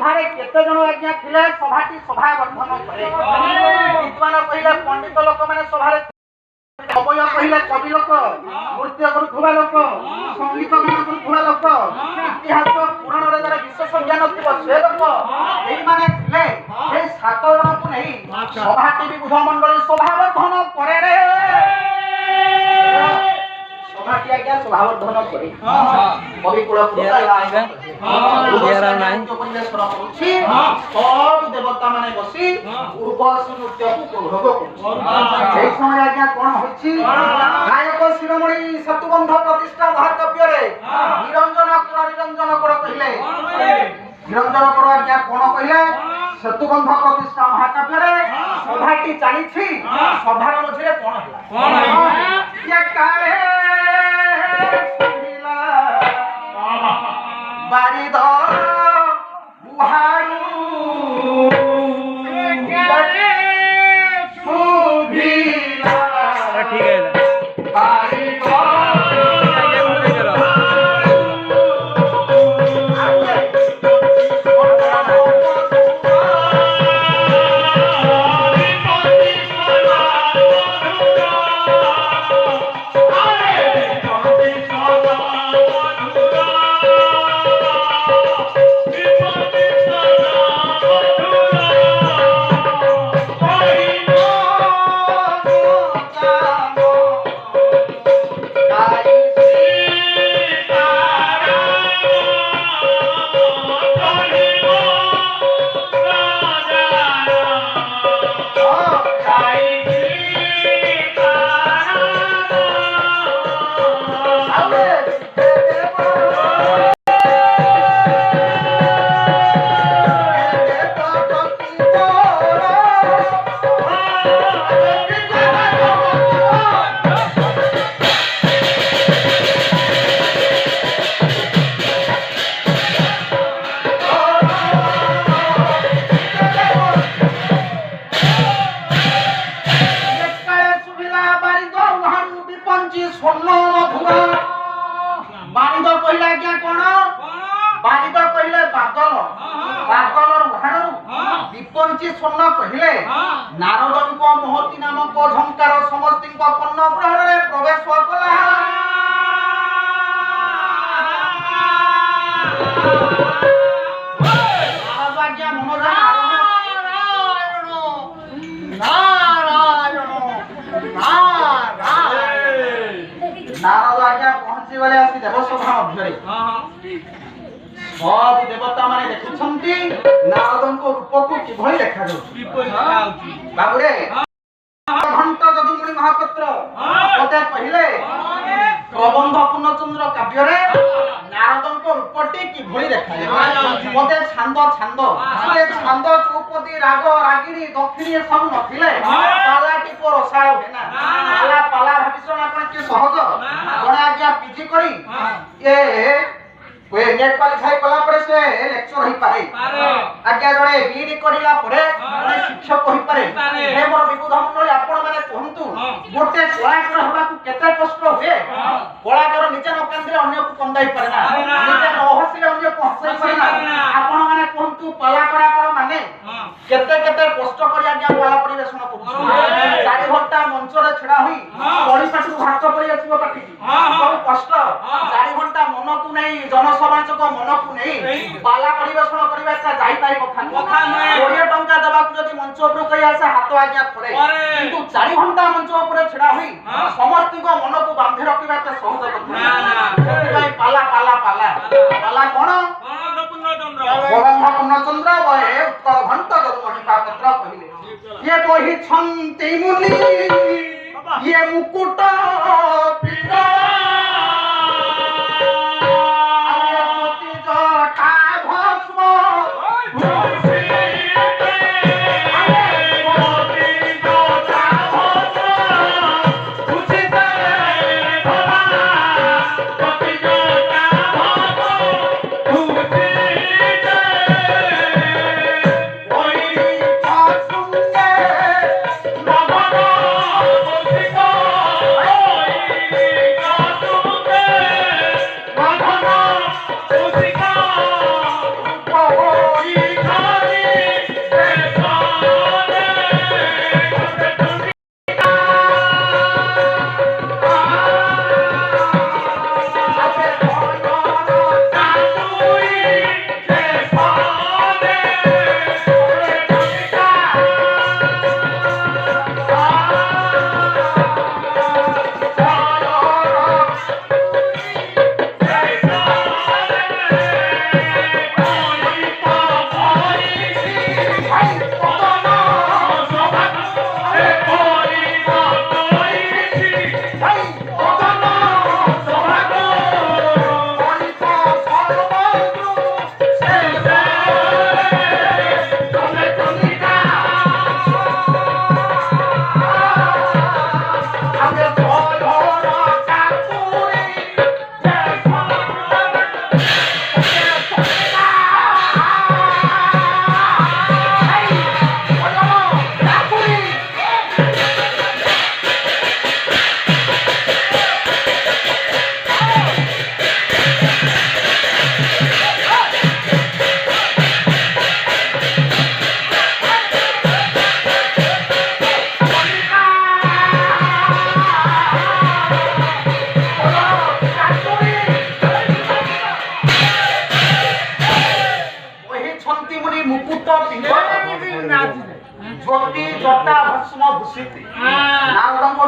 सभारे केते जण आज्ञा थिले सभाटी सभा वर्धन करे विद्वान कहिले पंडित लोक माने सभारे कवय कहिले कवि लोक नृत्य करुवा लोक संगीत गान करुवा लोक इतिहास पुराण रे जरा विशेष ज्ञान थिबो से लोक एई माने थिले ए सात जण को नै सभाटी विबुध मंडली सभा वर्धन करे रे सभाटी आज्ञा सभा वर्धन करे कवि कुल सब देवता माने बसी उर्वशी नृत्य को उपभोग कर समय आज्ञा कौन होछि गायक शिरोमणि सतुबंध प्रतिष्ठा महाकाव्य रे निरंजन कर कहिले निरंजन कर आज्ञा कौन कहिले सतुबंध प्रतिष्ठा महाकाव्य रे सभाटी चली छी सभार मझे कौन होला ये काहे सुनिला बारी द बुहारू सुभिला ठीक है बारी द स्वर्ण कहिले नारद महती नामक झंकार समस्त पन्न ग्रह प्रवेश कला नारद आज्ञा पहुंची गले आसी देवसभा मध्य सब देवता माने देखुछंती नारदन को रूप को किभଳି देखा जाउछि बाबू रे घंटा जदुमुनि महापात्र ओते पहिले प्रबंध पूर्णचंद्र काव्य रे नारदन को रूपटी किभଳି देखा जाउछि ओते छंद से छंद चौपदी राग रागिनी दक्षिणी सब नथिले पालाटी को रसाळ भेना पाला भाबिसना आपण के सहज कोन आज्ञा पीजी करी ए वे नेट क्वालिफाई कला परे से लेक्चर होई पारे आज्ञा जणे बीडी करिला परे जणे शिक्षक होई पारे हे मोर विबुध मंडली आपण माने कहंतु गोटे कलाकार होबा को केते कष्ट होए कलाकार निजे न केंद्र अन्य को कंदाई पारे ना निजे न हसिले अन्य को हसाई पारे ना आपण माने कहंतु कलाकार माने केते केते कष्ट करी आज्ञा कला परिवेषण करू 4 घंटा मंच रे छडा होई बड़ी पाटू भात परि आसीबो पाटी बहुत कष्ट 4 घंटा मन को नै जन समाज को मन को नहीं बाला परिवेषण करबा ता जाई पाई कथा नै 20 टंका दबा जदी मंच ऊपर कई आसे हाथ आज्ञा थरे किंतु 4 घंटा मंच ऊपर छडा होई समस्त को मन को बांधी रखिबा ता सहज कथा भाई पाला कोन पूर्ण चंद्र बहे उत्कल घंटा जदुमणि पात्र कहिले ये कोहि छंती मुनि ये मुकुट पिता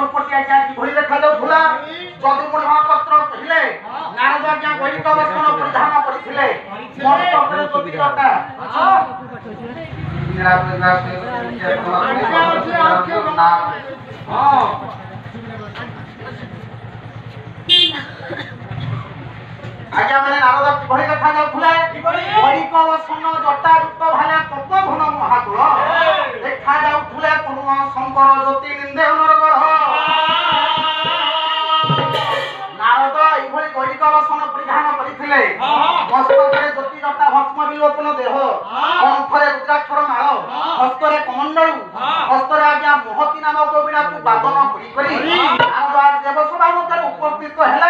ରୂପଟି ଆଜ୍ଞା କିଭଳି ଦେଖାଯାଉଥିଲା ଯଦୁମଣି ମହାପାତ୍ର କହିଲେ ନାରଦ ଆଜ୍ଞା ବୈଦିକ ବସ୍ତ୍ର ପରିଧାନ କରିଥିଲେ ମସ୍ତକରେ ଜ୍ୟୋତିରଟା ଆଜ୍ଞା ମାନେ ନାରଦ କିଭଳି ଦେଖାଯାଉଥିଲେ ବୈଦିକ ବସ୍ତ୍ର ଜଟା ଯୁକ୍ତ ଭାଲେ ତତ୍ଵ ଘନ ମହାକୁଳ ଦେଖାଯାଉଥିଲେ ପୂର୍ଣ୍ଣ ଶଙ୍କର ଜ୍ୟୋତି ନିନ୍ଦେ ଅନରଗଳ ନାରଦ ଏଇଭଳି ବୈଦିକ ବସ୍ତ୍ର ପରିଧାନ କରିଥିଲେ ମସ୍ତକରେ ଜ୍ୟୋତି ଜଟା ଭସ୍ମ ବିଲୋପନ ଦେହ କଣ୍ଠରେ ରୁଦ୍ରାକ୍ଷର ମାଳ ହସ୍ତରେ କମଣ୍ଡଳୁ ହସ୍ତରେ ଆଜ୍ଞା ମହତି ନାମକ ବୀଣାକୁ ବାଦନ କରି ନାରଦ ଆଜି ଦେବସଭା ମଧ୍ୟରେ ଉପସ୍ଥିତ ହେଲେ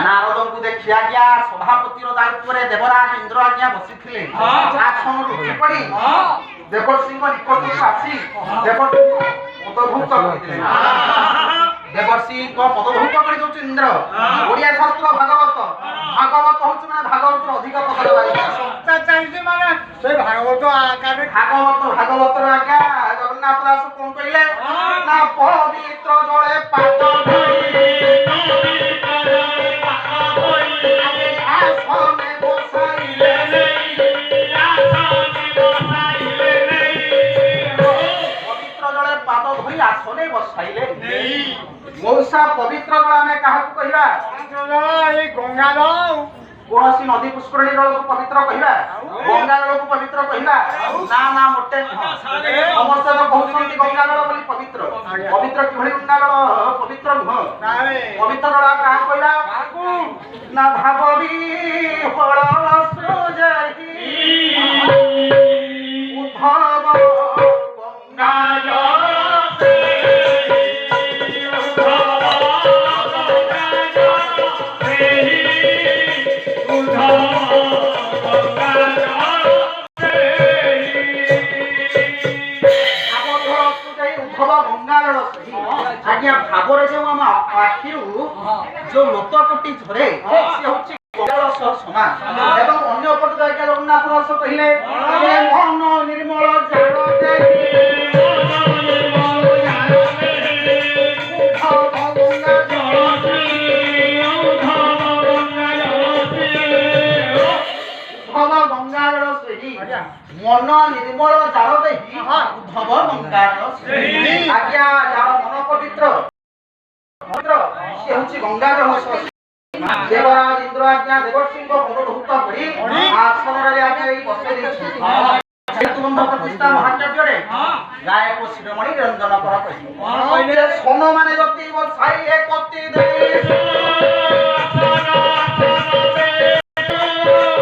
ନାରଦଙ୍କୁ ଦେଖି ଆଜ୍ଞା ସଭାପତିର ଦାୟିତ୍ୱରେ ଦେବରାଜ ଇନ୍ଦ୍ର ଆଜ୍ଞା ବସିଥିଲେ ଆସନରୁ ଉଠି ପଡ଼ି ଦେବର୍ଷିଙ୍କ ନିକଟକୁ ଆସି ଦେବର୍ଷିଙ୍କୁ ପଦଭୂତ କରିଥିଲେ ଦେବର୍ଷିଙ୍କ ପଦଭୂତ କରିଦେଉଛି ଇନ୍ଦ୍ର ଓଡ଼ିଆ ଶାସ୍ତ୍ର ଭାଗବତ ଭାଗବତ ହଉଛି ମାନେ ଭାଗବତର ଅଧିକ ପଦର ବାହିକା ଭାଗବତର ଆଜ୍ଞା ଜଗନ୍ନାଥ ଦାସ କଣ କହିଲେ ନା ପବିତ୍ର ଜଳେ ପାଦ आसने बसाइले मौसा पवित्र जल आमे काहाकू कहिबा गंगा जल कोनसी नदी पुष्करणी जल को पवित्र कहिबा गंगा जल को पवित्र कहिबा ना ना मोटे समस्त तो कहउछंती गंगा जल बोली पवित्र पवित्र किभଳି गंगा जल पवित्र नुह पवित्र जल काहा कहिबा ना भाबवी होळ सृजहि उद्धव गंगा जल आज्ञा भावरे जो हम आखिरु जो लोतकोटी झरे से होची गंगाजल सह समान एवं अन्य पद आज्ञा जगन्नाथ दास कहिले मन निर्मल जल देहि मन निर्मल जल देहि उद्धव गंगाजल आज्ञा जार मन पवित्र से होची गंगाजल देवराज इंद्र आज्ञा देवर्षि को पदभूत करी आसन रे आज्ञा बसै दैछि तुम प्रतिष्ठा महाकाव्य रे गायक शिरोमणि रंजन कर कहि सोन माने जति बसाई एकति देश